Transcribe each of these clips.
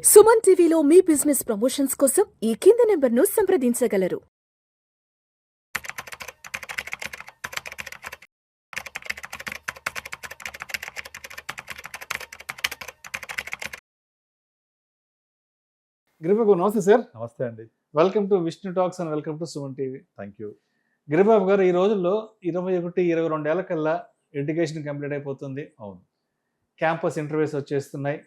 సుమన్ టీవీలో మీ business promotions కోసం ఈ కింది నెంబర్ను సంప్రదించగలరు. గిరిబాబు నమస్తే సార్. నమస్తే అండి. Welcome to Vishnu talks and welcome to Suman TV. Thank you. Giribabu గారు, ఈ రోజుల్లో 21-22 ఏళ్ల కల్లా ఎడ్యుకేషన్ కంప్లీట్ అయిపోతుంది. అవును. క్యాంపస్ ఇంటర్వ్యూస్ వచ్చేస్తున్నాయి.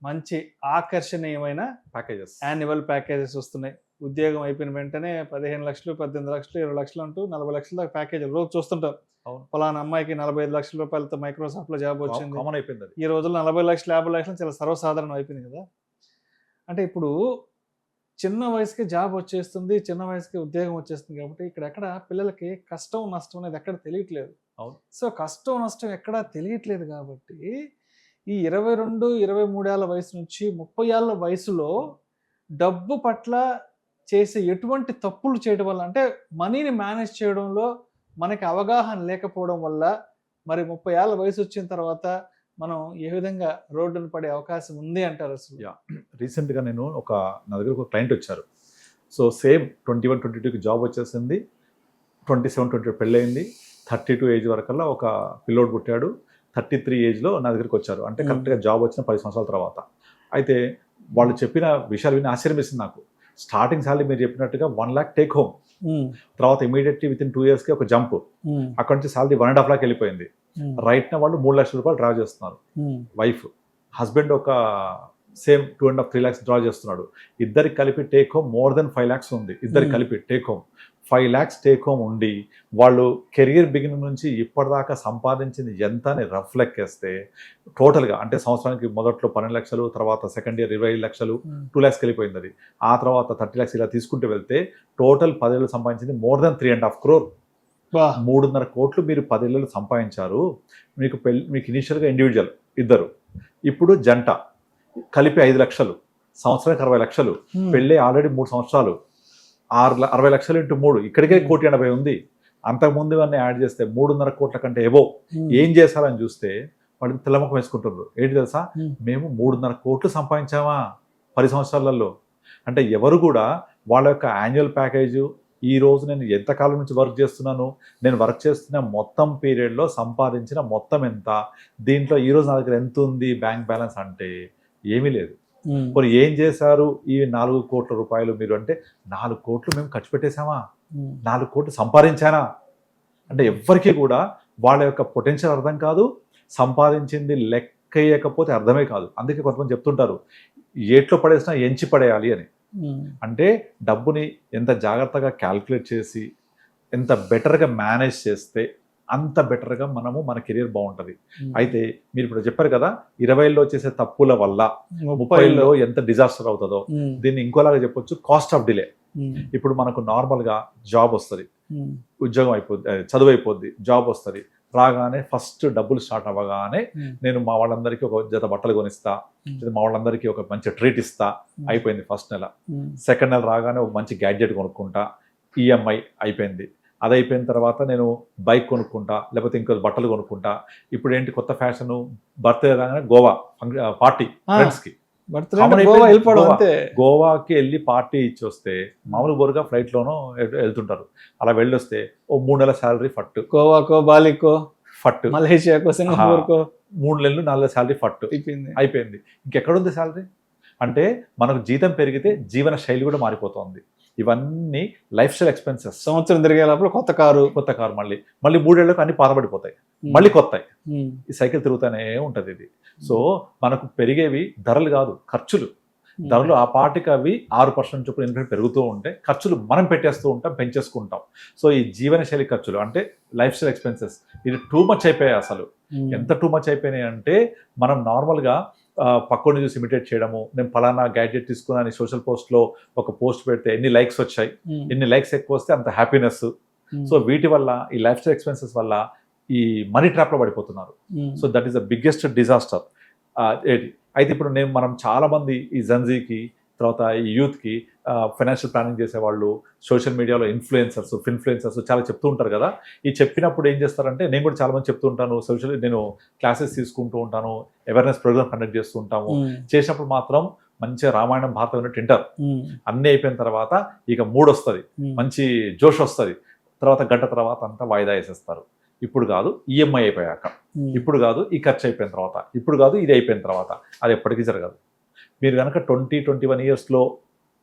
మంచి ఆకర్షణీయమైన ప్యాకేజెస్, యాన్యువల్ ప్యాకేజెస్ వస్తున్నాయి. ఉద్యోగం అయిపోయిన వెంటనే 15 లక్షలు, 18 లక్షలు, 20 లక్షలు అంటూ 40 లక్షల దాకా ప్యాకేజీలు రోజు చూస్తుంటాం. అవును. ఫలానా అమ్మాయికి 45 లక్షల రూపాయలతో మైక్రోసాఫ్ట్లో జాబ్ వచ్చింది. కామన్ అయిపోయింది అది. ఈ రోజుల్లో 40 లక్షలు, 50 లక్షలు చాలా సర్వసాధారణం అయిపోయింది కదా. అంటే ఇప్పుడు చిన్న వయసుకి జాబ్ వచ్చేస్తుంది, చిన్న వయసుకి ఉద్యోగం వచ్చేస్తుంది కాబట్టి ఇక్కడెక్కడ పిల్లలకి కష్టం నష్టం అనేది ఎక్కడ తెలియట్లేదు. అవును. సో కష్టం నష్టం ఎక్కడా తెలియట్లేదు కాబట్టి ఈ 22-23 ఏళ్ళ వయసు నుంచి 30 ఏళ్ళ వయసులో డబ్బు పట్ల చేసే ఎటువంటి తప్పులు చేయడం వల్ల, అంటే మనీని మేనేజ్ చేయడంలో మనకి అవగాహన లేకపోవడం వల్ల, మరి 30 ఏళ్ళ వయసు వచ్చిన తర్వాత మనం ఏ విధంగా రోడ్డును పడే అవకాశం ఉంది అంటారు అసలు? రీసెంట్గా నా దగ్గర ఒక క్లయింట్ వచ్చారు. సో సేమ్ 21-22కి జాబ్ వచ్చేసింది, 27-28 పెళ్ళయింది, 32 ఏజ్ వరకల్లా ఒక పిల్లోడు పుట్టాడు, 33 ఏజ్లో నా దగ్గరికి వచ్చారు. అంటే కరెక్ట్గా జాబ్ వచ్చిన 10 సంవత్సరాల తర్వాత. అయితే వాళ్ళు చెప్పిన విషయాలు విని ఆశ్చర్యం వేసింది నాకు. స్టార్టింగ్ సాలరీ మీరు చెప్పినట్టుగా 1 lakh టేక్ హోమ్, తర్వాత ఇమీడియట్లీ వితిన్ 2 yearsకి ఒక జంప్, అక్కడ నుంచి సాలరీ 1.5 lakh వెళ్ళిపోయింది. రైట్న వాళ్ళు 3 లక్షల రూపాయలు డ్రా చేస్తున్నారు. వైఫ్, హస్బెండ్ ఒక సేమ్ 2.5-3 lakhs డ్రా చేస్తున్నాడు. ఇద్దరికి కలిపి take home more than 5 lakhs ఉంది. ఇద్దరికి కలిపి take home 5 lakhs take home ఉండి, వాళ్ళు కెరియర్ బిగినింగ్ నుంచి ఇప్పటిదాకా సంపాదించింది ఎంత అని రఫ్ లెక్కేస్తే టోటల్గా, అంటే సంవత్సరానికి మొదట్లో 12 లక్షలు, తర్వాత సెకండ్ ఇయర్ 25 లక్షలు, 2 lakhs వెళ్ళిపోయింది అది. ఆ తర్వాత 30 lakhs ఇలా తీసుకుంటూ వెళ్తే టోటల్ 10 ఏళ్ళు సంపాదించింది మోర్ దెన్ 3.5 crore. 3.5 కోట్లు మీరు 10 ఏళ్ళు సంపాదించారు. మీకు ఇనిషియల్గా ఇండివిజువల్ ఇద్దరు, ఇప్పుడు జంట కలిపి 5 లక్షలు, సంవత్సరానికి 60 లక్షలు, పెళ్ళి ఆల్రెడీ 3 సంవత్సరాలు, 60 లక్షలు ఇంటూ 3, ఇక్కడికే 1,80,00,000 ఉంది. అంతకుముందు అన్నీ యాడ్ చేస్తే 3.5 కోట్ల కంటే ఏవో. ఏం చేశారని చూస్తే వాళ్ళు తెల్లముఖం వేసుకుంటున్నారు. ఏంటి తెలుసా, మేము 3.5 కోట్లు సంపాదించామా 10 సంవత్సరాలలో. అంటే ఎవరు కూడా వాళ్ళ యొక్క యాన్యువల్ ప్యాకేజు, ఈ రోజు నేను ఎంతకాలం నుంచి వర్క్ చేస్తున్నాను, నేను వర్క్ చేస్తున్న మొత్తం పీరియడ్లో సంపాదించిన మొత్తం ఎంత, దీంట్లో ఈరోజు నా దగ్గర ఎంత ఉంది బ్యాంక్ బ్యాలెన్స్ అంటే ఏమీ లేదు. మరి ఏం చేశారు ఈ 4 కోట్ల రూపాయలు మీరు అంటే, 4 కోట్లు మేము ఖర్చు పెట్టేశామా, 4 కోట్లు సంపాదించానా అంటే ఎవ్వరికీ కూడా వాళ్ళ యొక్క పొటెన్షియల్ అర్థం కాదు, సంపాదించింది లెక్క వేయకపోతే అర్థమే కాదు. అందుకే కొంతమంది చెప్తుంటారు ఏట్లో పడేసినా ఎంచి పడేయాలి అని. అంటే డబ్బుని ఎంత జాగ్రత్తగా క్యాల్కులేట్ చేసి, ఎంత బెటర్గా మేనేజ్ చేస్తే అంత బెటర్గా మన కెరీర్ బాగుంటుంది. అయితే మీరు ఇప్పుడు చెప్పారు కదా, 20లో చేసే తప్పుల వల్ల 30లో ఎంత డిజాస్టర్ అవుతుందో, దీన్ని ఇంకోలాగా చెప్పొచ్చు, కాస్ట్ ఆఫ్ డిలే. ఇప్పుడు మనకు నార్మల్గా జాబ్ వస్తుంది, ఉద్యోగం అయిపోద్ది, చదువు అయిపోద్ది, జాబ్ వస్తుంది, రాగానే ఫస్ట్ డబ్బులు స్టార్ట్ అవ్వగానే నేను మా వాళ్ళందరికీ ఒక జత బట్టలు కొనిస్తా, మా వాళ్ళందరికీ ఒక మంచి ట్రీట్ ఇస్తా, అయిపోయింది ఫస్ట్ నెల. సెకండ్ నెల రాగానే ఒక మంచి గ్యాడ్జెట్ కొనుక్కుంటా, ఈఎంఐ అయిపోయింది. అది అయిపోయిన తర్వాత నేను బైక్ కొనుక్కుంటా, లేకపోతే ఇంకో బట్టలు కొనుక్కుంటా. ఇప్పుడు ఏంటి కొత్త ఫ్యాషను, బర్త్డే రాగానే గోవా పార్టీ, ఫ్రెండ్స్కి గోవాకి వెళ్ళి పార్టీ ఇచ్చి వస్తే మామూలు బోరుగా ఫ్లైట్లోనూ వెళ్తుంటారు. అలా వెళ్ళొస్తే ఓ 3 నెలల శాలరీ ఫట్టు, గోవాకో, బాలికో, ఫట్టు, మలేషియాకో, సింగపూర్కో 3 నెలలు 4 నెలల శాలరీ ఫట్టు అయిపోయింది. ఇంకెక్కడుంది శాలరీ? అంటే మనకు జీతం పెరిగితే జీవన శైలి కూడా మారిపోతుంది. ఇవన్నీ లైఫ్ స్టైల్ ఎక్స్పెన్సెస్. సంవత్సరం తిరిగే లోపల కొత్త కారు, మళ్ళీ 3 ఏళ్ళకు అన్ని పాతబడిపోతాయి, మళ్ళీ కొత్తాయి. ఈ సైకిల్ తిరుగుతూనే ఉంటుంది ఇది. సో మనకు పెరిగేవి ధరలు కాదు, ఖర్చులు. ధరలు ఆ పాటికి అవి 6% చొప్పున ఇన్ఫ్లేషన్ పెరుగుతూ ఉంటే ఖర్చులు మనం పెట్టేస్తూ ఉంటాం, పెంచేసుకుంటాం. సో ఈ జీవనశైలి ఖర్చులు అంటే లైఫ్ స్టైల్ ఎక్స్పెన్సెస్ ఇది టూ మచ్ అయిపోయాయి. అసలు ఎంత టూ మచ్ అయిపోయినాయి అంటే, మనం నార్మల్గా పక్కని చూసి ఇమిటేట్ చేయడము, నేను ఫలానా గ్యాడ్జెట్ తీసుకున్నాను సోషల్ పోస్ట్లో ఒక పోస్ట్ పెడితే ఎన్ని లైక్స్ వచ్చాయి, ఎన్ని లైక్స్ ఎక్కువ వస్తే అంత హ్యాపీనెస్. సో వీటి వల్ల, ఈ లైఫ్ స్టైల్ ఎక్స్పెన్సెస్ వల్ల ఈ మనీ ట్రాప్లో పడిపోతున్నారు. So that is the biggest disaster. అయితే ఇప్పుడు మనం చాలామంది ఈ జెన్జీకి, తర్వాత ఈ యూత్కి ఫైనాన్షియల్ ప్లానింగ్ చేసేవాళ్ళు, సోషల్ మీడియాలో ఇన్ఫ్లుయెన్సర్స్ చాలా చెప్తూ ఉంటారు కదా. ఈ చెప్పినప్పుడు ఏం చేస్తారంటే, నేను కూడా చాలా మంది చెప్తూ ఉంటాను, నేను క్లాసెస్ తీసుకుంటూ ఉంటాను, అవేర్నెస్ ప్రోగ్రామ్ కండక్ట్ చేస్తూ ఉంటాము. చేసినప్పుడు మాత్రం మంచిగా రామాయణం భారతం ఉన్నట్టు వింటారు. అన్నీ అయిపోయిన తర్వాత ఇక మూడు వస్తుంది, మంచి జోష్ వస్తుంది, తర్వాత గంట తర్వాత అంతా వాయిదా వేసేస్తారు. ఇప్పుడు కాదు ఈఎంఐ అయిపోయాక, ఇప్పుడు కాదు ఈ ఖర్చు అయిపోయిన తర్వాత, ఇప్పుడు కాదు ఇది అయిపోయిన తర్వాత. అది ఎప్పటికీ జరగదు. మీరు కనుక 21 ఇయర్స్లో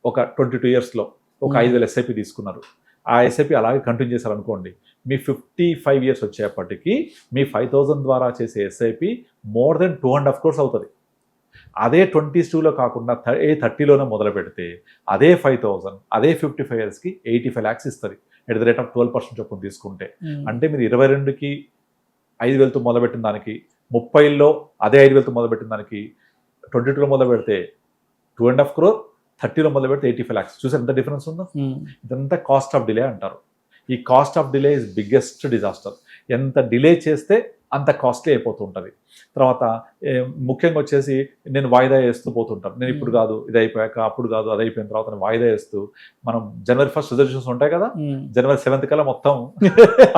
ఒక 22 ఇయర్స్లో ఒక 5,000 ఎస్ఐపి తీసుకున్నారు, ఆ ఎస్ఐపి అలాగే కంటిన్యూ చేశారనుకోండి, మీ 55 ఇయర్స్ వచ్చేప్పటికి మీ 5,000 ద్వారా చేసే ఎస్ఐపి మోర్ దెన్ 2.5 crores అవుతుంది. అదే 22లో కాకుండా 30లోనే మొదలు పెడితే అదే 5,000 అదే 55 ఇయర్స్కి 85 lakhs ఇస్తుంది ఎట్ ద రేట్ ఆఫ్ 12% చొప్పున తీసుకుంటే. అంటే మీరు 22కి 5,000తో మొదలుపెట్టిన దానికి, 30లో అదే 5,000తో మొదలుపెట్టిన దానికి, 22లో మొదలు పెడితే 2.5 crore, 30లో మొదలు పెడితే 85 lakhs. చూసారు ఎంత డిఫరెన్స్ ఉందో? ఇదంతా కాస్ట్ ఆఫ్ డిలే అంటారు. ఈ cost of delay is biggest disaster. ఎంత డిలే చేస్తే అంత కాస్ట్లీ అయిపోతూ ఉంటుంది. తర్వాత ముఖ్యంగా వచ్చేసి నేను వాయిదా వేస్తూ పోతుంటాను. నేను ఇప్పుడు కాదు ఇది అయిపోయాక, అప్పుడు కాదు అది అయిపోయిన తర్వాత వాయిదా వేస్తూ, మనం January 1st రిజర్వేషన్స్ ఉంటాయి కదా, January 7th కల్లా మొత్తం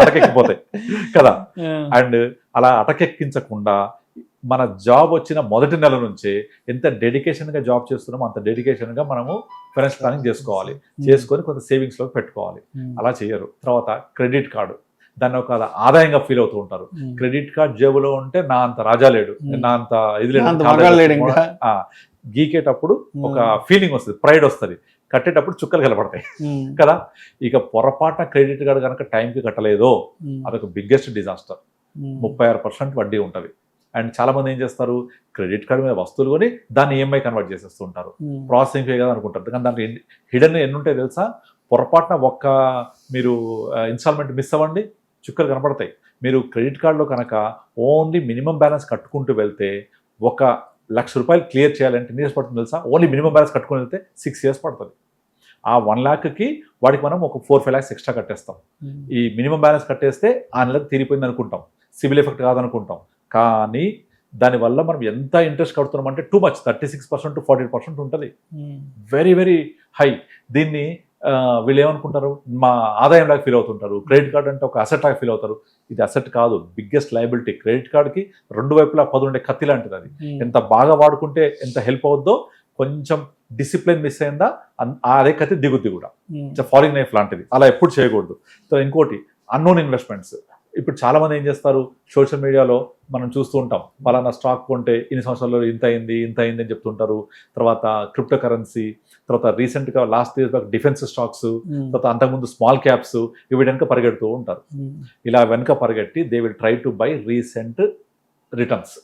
అటకెక్కిపోతాయి కదా. అండ్ అలా అటకెక్కించకుండా మన జాబ్ వచ్చిన మొదటి నెల నుంచే ఎంత డెడికేషన్గా జాబ్ చేస్తున్నామో అంత డెడికేషన్గా మనము ఫైనాన్షియల్ ప్లానింగ్ చేసుకోవాలి, చేసుకొని కొంత సేవింగ్స్లోకి పెట్టుకోవాలి. అలా చేయరు. తర్వాత క్రెడిట్ కార్డు, దాన్ని ఒక ఆదాయంగా ఫీల్ అవుతూ ఉంటారు. క్రెడిట్ కార్డ్ జేబులో ఉంటే నా అంత రాజా లేడు, నా అంత ఇది లేదు, గీకేటప్పుడు ఒక ఫీలింగ్ వస్తుంది, ప్రైడ్ వస్తుంది, కట్టేటప్పుడు చుక్కలు కనపడతాయి కదా. ఇక పొరపాటున క్రెడిట్ కార్డు కనుక టైంకి కట్టలేదో అదొక బిగ్గెస్ట్ డిజాస్టర్. 36% వడ్డీ ఉంటుంది. అండ్ చాలా మంది ఏం చేస్తారు, క్రెడిట్ కార్డు మీద వస్తువులు కొని దాన్ని ఈఎంఐ కన్వర్ట్ చేసేస్తూ ఉంటారు. ప్రాసెసింగ్ ఫీ కదా అనుకుంటారు. కానీ దాంట్లో హిడెన్ ఎన్ని ఉంటాయి తెలుసా? పొరపాటున ఒక్క మీరు ఇన్స్టాల్మెంట్ మిస్ అవ్వండి, చుక్కలు కనపడతాయి. మీరు క్రెడిట్ కార్డులో కనుక ఓన్లీ మినిమం బ్యాలెన్స్ కట్టుకుంటూ వెళ్తే 1,00,000 రూపాయలు క్లియర్ చేయాలంటే ఎన్ని ఇయర్స్ పడుతుంది తెలుసా? ఓన్లీ మినిమం బ్యాలెన్స్ కట్టుకుని వెళ్తే 6 years పడుతుంది. ఆ 1 lakhకి వాడికి మనం ఒక 4-5 lakhs ఎక్స్ట్రా కట్టేస్తాం. ఈ మినిమం బ్యాలెన్స్ కట్టేస్తే ఆ నెలకు తీరిపోయింది అనుకుంటాం, సివిల్ ఎఫెక్ట్ కాదనుకుంటాం. కానీ దానివల్ల మనం ఎంత ఇంట్రెస్ట్ కడుతున్నాం అంటే టూ మచ్, 36% to 40% ఉంటుంది. Very very high. దీన్ని వీళ్ళు ఏమనుకుంటారు, మా ఆదాయం లాగా ఫీల్ అవుతుంటారు. క్రెడిట్ కార్డ్ అంటే ఒక అసెట్ లాగా ఫీల్ అవుతారు. ఇది అసెట్ కాదు, బిగ్గెస్ట్ లయబిలిటీ. క్రెడిట్ కార్డ్కి 2 వైపులా 10 ఉండే కత్తి లాంటిది. అది ఎంత బాగా వాడుకుంటే ఎంత హెల్ప్ అవుద్దో, కొంచెం డిసిప్లిన్ మిస్ అయిందా అదే కత్తి దిగుద్ది కూడా. ఫాలింగ్ నైఫ్ లాంటిది, అలా ఎప్పుడు చేయకూడదు. సో ఇంకోటి అన్నోన్ ఇన్వెస్ట్మెంట్స్. ఇప్పుడు చాలా మంది ఏం చేస్తారు, సోషల్ మీడియాలో మనం చూస్తూ ఉంటాం, పలానా స్టాక్ కొంటే ఇన్ని సంవత్సరాల్లో ఇంత అయింది అని చెప్తుంటారు. తర్వాత క్రిప్టో కరెన్సీ, తర్వాత రీసెంట్గా last year back defence stocks, తర్వాత అంతకుముందు స్మాల్ క్యాప్స్, ఇవి వెనక పరిగెడుతూ ఉంటారు. ఇలా వెనక పరిగెట్టి they will try to buy recent returns.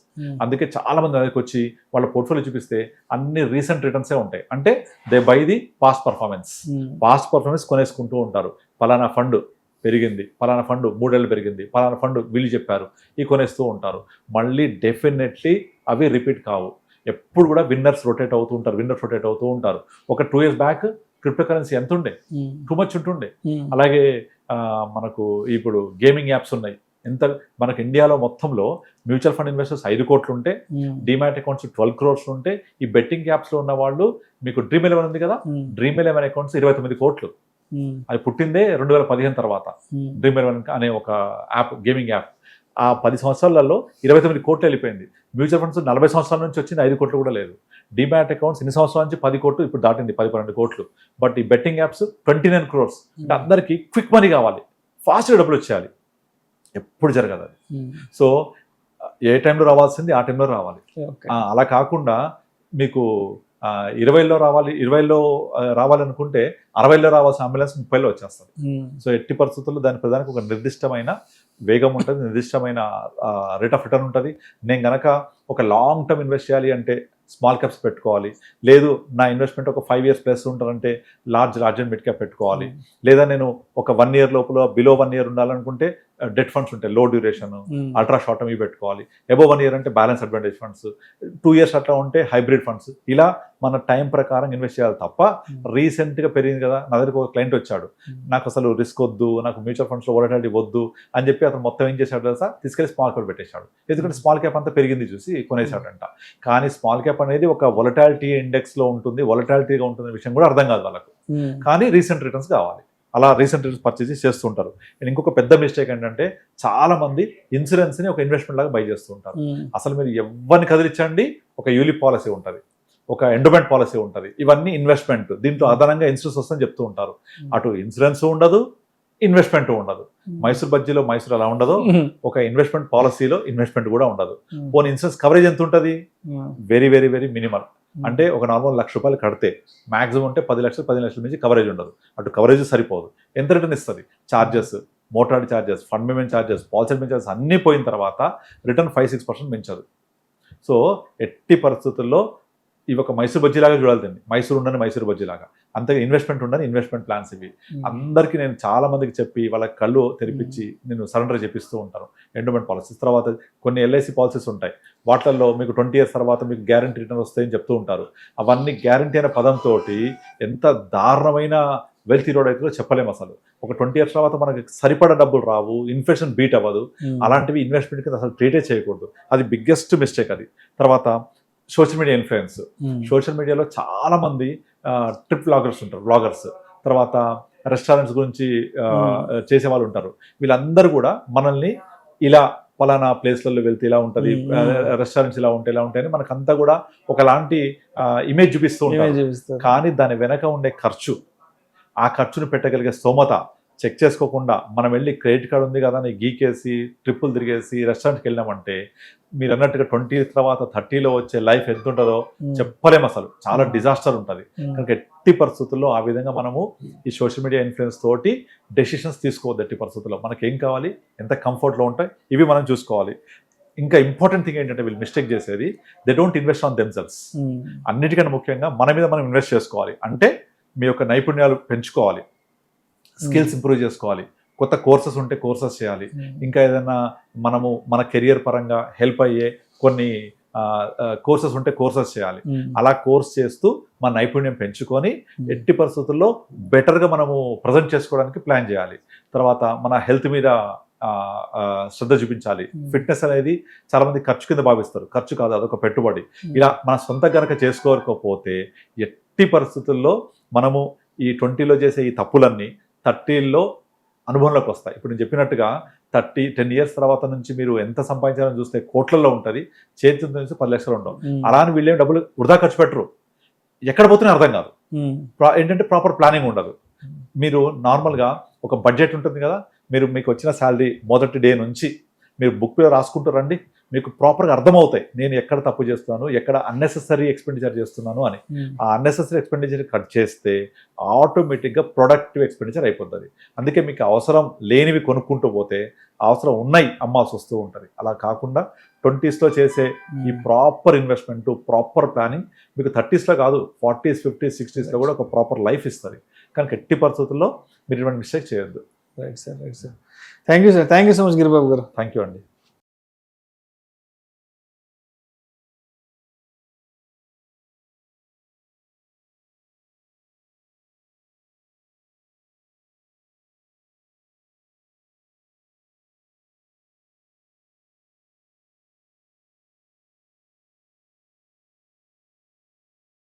అందుకే చాలా మంది దగ్గరికి వచ్చి వాళ్ళ పోర్ట్ఫోలియో చూపిస్తే అన్ని రీసెంట్ రిటర్న్సే ఉంటాయి. అంటే they buy the past performance కొనేసుకుంటూ ఉంటారు. పలానా ఫండ్ పెరిగింది, పలానా ఫండ్ 3 ఏళ్ళు పెరిగింది, పలానా ఫండ్ వీళ్ళు చెప్పారు, ఈ కొనేస్తూ ఉంటారు. మళ్ళీ డెఫినెట్లీ అవి రిపీట్ కావు. ఎప్పుడు కూడా విన్నర్స్ రొటేట్ అవుతూ ఉంటారు. ఒక 2 years బ్యాక్ క్రిప్టో కరెన్సీ ఎంత ఉండే, టూ మచ్ ఉంటుండే. అలాగే మనకు ఇప్పుడు గేమింగ్ యాప్స్ ఉన్నాయి. ఎంత మనకు ఇండియాలో మొత్తంలో మ్యూచువల్ ఫండ్ ఇన్వెస్టర్స్ 5 కోట్లు ఉంటే, డిమాట్ అకౌంట్స్ 12 crores ఉంటే, ఈ బెట్టింగ్ యాప్స్లో ఉన్న వాళ్ళు, మీకు డ్రీమ్ 11 ఉంది కదా, డ్రీమ్ 11 అకౌంట్స్ 29 కోట్లు. అది పుట్టిందే 2015 తర్వాత. డ్రీమ్ 11 అనే ఒక యాప్, గేమింగ్ యాప్. ఆ 10 సంవత్సరాలలో 29 కోట్లు వెళ్ళిపోయింది. మ్యూచువల్ ఫండ్స్ 40 సంవత్సరాల నుంచి వచ్చింది 5 కోట్లు కూడా లేదు. డిమాట్ అకౌంట్స్ ఇన్ని సంవత్సరాల నుంచి 10 కోట్లు, ఇప్పుడు దాటింది 10-12 కోట్లు. బట్ ఈ బెట్టింగ్ యాప్స్ 29 crores. అంటే అందరికీ క్విక్ మనీ కావాలి, ఫాస్ట్గా డబ్బులు వచ్చేయాలి. ఎప్పుడు జరగదు అది. సో ఏ టైంలో రావాల్సింది ఆ టైంలో రావాలి. అలా కాకుండా మీకు 20లో రావాలనుకుంటే 60లో రావాల్సిన అంబులెన్స్ 30లో వచ్చేస్తుంది. సో ఎట్టి పరిస్థితుల్లో దాని ప్రధానికి ఒక నిర్దిష్టమైన వేగం ఉంటుంది, నిర్దిష్టమైన రేట్ ఆఫ్ రిటర్న్ ఉంటుంది. నేను కనుక ఒక లాంగ్ టర్మ్ ఇన్వెస్ట్ చేయాలి అంటే స్మాల్ క్యాప్స్ పెట్టుకోవాలి. లేదు నా ఇన్వెస్ట్మెంట్ ఒక 5 years ప్లస్ ఉంటారంటే లార్జ్ అండ్ మిడ్ క్యాప్ పెట్టుకోవాలి. లేదా నేను ఒక 1 year లోపల బిలో 1 year ఉండాలనుకుంటే డెట్ ఫండ్స్ ఉంటాయి, లో డ్యూరేషన్, అల్ట్రా షార్ట్ టర్మ్ ఇవి పెట్టుకోవాలి. అబోవ్ 1 year అంటే బ్యాలెన్స్ అడ్వాంటేజ్ ఫండ్స్, 2 years అట్లా ఉంటే హైబ్రిడ్ ఫండ్స్. ఇలా మన టైం ప్రకారం ఇన్వెస్ట్ చేయాలి తప్ప రీసెంట్గా పెరిగింది కదా, నా దగ్గరికి ఒక క్లయింట్ వచ్చాడు, నాకు అసలు రిస్క్ వద్దు, నాకు మ్యూచువల్ ఫండ్స్లో వోలటాలిటీ వద్దు అని చెప్పి అతను మొత్తం ఏం చేశాడు తెలుసా, తీసుకెళ్ళి స్మాల్ క్యాప్ పెట్టేశాడు. ఎందుకంటే స్మాల్ క్యాప్ అంతా పెరిగింది చూసి కొనేశాడంట. కానీ స్మాల్ క్యాప్ అనేది ఒక వోలటాలిటీ ఇండెక్స్లో ఉంటుంది, వోలటాలిటీగా ఉంటుంది విషయం కూడా అర్థం కాదు వాళ్ళకు. కానీ రీసెంట్ రిటర్న్స్ కావాలి, అలా రీసెంట్ రిటర్న్స్ పర్చేస్ చేస్తుంటారు. అండ్ ఇంకొక పెద్ద మిస్టేక్ ఏంటంటే చాలా మంది ఇన్సూరెన్స్ని ఒక ఇన్వెస్ట్మెంట్ లాగా బై చేస్తూ ఉంటారు. అసలు మీరు ఎవరిని కదిలించండి, ఒక యూలిప్ పాలసీ ఉంటుంది, ఒక ఎండోమెంట్ పాలసీ ఉంటుంది, ఇవన్నీ ఇన్వెస్ట్మెంట్. దీంట్లో అదనంగా ఇన్సూరెన్స్ వస్తుందని చెప్తూ ఉంటారు. అటు ఇన్సూరెన్స్ ఉండదు, ఇన్వెస్ట్మెంట్ ఉండదు. మైసూర్ బజ్జీలో మైసూర్ ఎలా ఉండదో ఒక ఇన్వెస్ట్మెంట్ పాలసీలో ఇన్వెస్ట్మెంట్ కూడా ఉండదు. పోనీ ఇన్సూరెన్స్ కవరేజ్ ఎంత ఉంటుంది? Very very very minimal. అంటే ఒక నార్మల్ ₹1,00,000 కడితే మాక్సిమం ఉంటే 10 లక్షలు 15 లక్షల నుంచి కవరేజ్ ఉండదు. అటు కవరేజ్ సరిపోదు. ఎంత రిటర్న్ ఇస్తుంది? Charges, motor charges, fund payment charges, policy payment charges అన్నీ పోయిన తర్వాత రిటర్న్ 5-6% పెంచదు. సో ఎట్టి పరిస్థితుల్లో ఇవి ఒక మైసూర్ బజ్జీలాగా చూడాలి. మైసూర్ ఉండని మైసూర్ బజ్జీలాగా, అంతగా ఇన్వెస్ట్మెంట్ ఉండని ఇన్వెస్ట్మెంట్ ప్లాన్స్ ఇవి. అందరికీ నేను చాలా మందికి చెప్పి వాళ్ళ కళ్ళు తెరిపించి నేను సరెండర్ చేపిస్తూ ఉంటాను. ఎండోమెంట్ పాలసీస్ తర్వాత కొన్ని LIC పాలసీస్ ఉంటాయి, వాటిల్లో మీకు 20 years తర్వాత మీకు గ్యారంటీ రిటర్న్ వస్తాయని చెప్తూ ఉంటారు. అవన్నీ గ్యారంటీ అనే పదంతో ఎంత దారుణమైన వెల్త్ ఈరోడ్ అవుతుందో చెప్పలేము అసలు. ఒక 20 years తర్వాత మనకి సరిపడా డబ్బులు రావు, ఇన్ఫ్లేషన్ బీట్ అవ్వదు. అలాంటివి ఇన్వెస్ట్మెంట్ కింద అసలు ట్రీటే చేయకూడదు. అది బిగ్గెస్ట్ మిస్టేక్ అది. తర్వాత సోషల్ మీడియా ఇన్ఫ్లుయెన్స్. సోషల్ మీడియాలో చాలా మంది ట్రిప్ బ్లాగర్స్ ఉంటారు, బ్లాగర్స్, తర్వాత రెస్టారెంట్స్ గురించి చేసే వాళ్ళు ఉంటారు. వీళ్ళందరూ కూడా మనల్ని ఇలా పలానా ప్లేస్లలో వెళ్తే ఇలా ఉంటుంది, రెస్టారెంట్స్ ఇలా ఉంటాయని మనకంతా కూడా ఒకలాంటి ఇమేజ్ చూపిస్తూ ఉంటారు. కానీ దాని వెనక ఉండే ఖర్చు, ఆ ఖర్చును పెట్టగలిగే స్తోమత చెక్ చేసుకోకుండా మనం వెళ్ళి క్రెడిట్ కార్డు ఉంది కదా అని గీకేసి ట్రిప్పులు తిరిగేసి రెస్టారెంట్కి వెళ్ళినామంటే మీరు అన్నట్టుగా 20 తర్వాత 30లో వచ్చే లైఫ్ ఎంత ఉంటుందో చెప్పలేము అసలు. చాలా డిజాస్టర్ ఉంటుంది. కనుక ఎట్టి పరిస్థితుల్లో ఆ విధంగా మనము ఈ సోషల్ మీడియా ఇన్ఫ్లుయెన్స్ తోటి డెసిషన్స్ తీసుకోవద్దు. ఎట్టి పరిస్థితుల్లో మనకి ఏం కావాలి, ఎంత కంఫర్ట్లో ఉంటాయి, ఇవి మనం చూసుకోవాలి. ఇంకా ఇంపార్టెంట్ థింగ్ ఏంటంటే వీళ్ళు మిస్టేక్ చేసేది, they don't invest on themselves. అన్నిటికన్నా ముఖ్యంగా మన మీద మనం ఇన్వెస్ట్ చేసుకోవాలి. అంటే మీ యొక్క నైపుణ్యాలు పెంచుకోవాలి, స్కిల్స్ ఇంప్రూవ్ చేసుకోవాలి, కొత్త కోర్సెస్ ఉంటే కోర్సెస్ చేయాలి, ఇంకా ఏదైనా మనము మన కెరియర్ పరంగా హెల్ప్ అయ్యే కొన్ని కోర్సెస్ ఉంటే కోర్సెస్ చేయాలి. అలా కోర్స్ చేస్తూ మన నైపుణ్యం పెంచుకొని ఎట్టి పరిస్థితుల్లో బెటర్గా మనము ప్రజెంట్ చేసుకోవడానికి ప్లాన్ చేయాలి. తర్వాత మన హెల్త్ మీద శ్రద్ధ చూపించాలి. ఫిట్నెస్ అనేది చాలా మంది ఖర్చు కింద భావిస్తారు. ఖర్చు కాదు, అదొక పెట్టుబడి. ఇలా మన సొంత గనక చేసుకోకపోతే ఎట్టి పరిస్థితుల్లో మనము ఈ 20లో చేసే ఈ తప్పులన్నీ 30లో అనుభవంలోకి వస్తాయి. ఇప్పుడు నేను చెప్పినట్టుగా 10 years తర్వాత నుంచి మీరు ఎంత సంపాదించాలని చూస్తే కోట్లలో ఉంటుంది, చేతి నుంచి 10 లక్షలు ఉండవు. అలా అని వీళ్ళేం డబ్బులు వృధా ఖర్చు పెట్టరు, ఎక్కడ పోతున్నా అర్థం కాదు. ఏంటంటే ప్రాపర్ ప్లానింగ్ ఉండదు. మీరు నార్మల్గా ఒక బడ్జెట్ ఉంటుంది కదా, మీకు వచ్చిన శాలరీ మొదటి డే నుంచి మీరు బుక్ మీద రాసుకుంటూ రండి, మీకు ప్రాపర్గా అర్థమవుతాయి నేను ఎక్కడ తప్పు చేస్తున్నాను, ఎక్కడ అన్నెసెసరీ ఎక్స్పెండిచర్ చేస్తున్నాను అని. ఆ అన్నెసెసరీ ఎక్స్పెండిచర్ కట్ చేస్తే ఆటోమేటిక్గా ప్రొడక్టివ్ ఎక్స్పెండిచర్ అయిపోతుంది. అందుకే మీకు అవసరం లేనివి కొనుక్కుంటూ పోతే అవసరం ఉన్నాయి అమ్మాల్సి వస్తూ ఉంటుంది. అలా కాకుండా 20sలో చేసే ఈ ప్రాపర్ ఇన్వెస్ట్మెంట్, ప్రాపర్ ప్లానింగ్ మీకు 30sలో కాదు 40s, 50s, 60sలో కూడా ఒక ప్రాపర్ లైఫ్ ఇస్తుంది. కనుక ఎట్టి పరిస్థితుల్లో మీరు ఇటువంటి మిస్టేక్ చేయొద్దు. Right sir, right sir. Thank you sir, thank you so much Giribabu garu. Thank you అండి.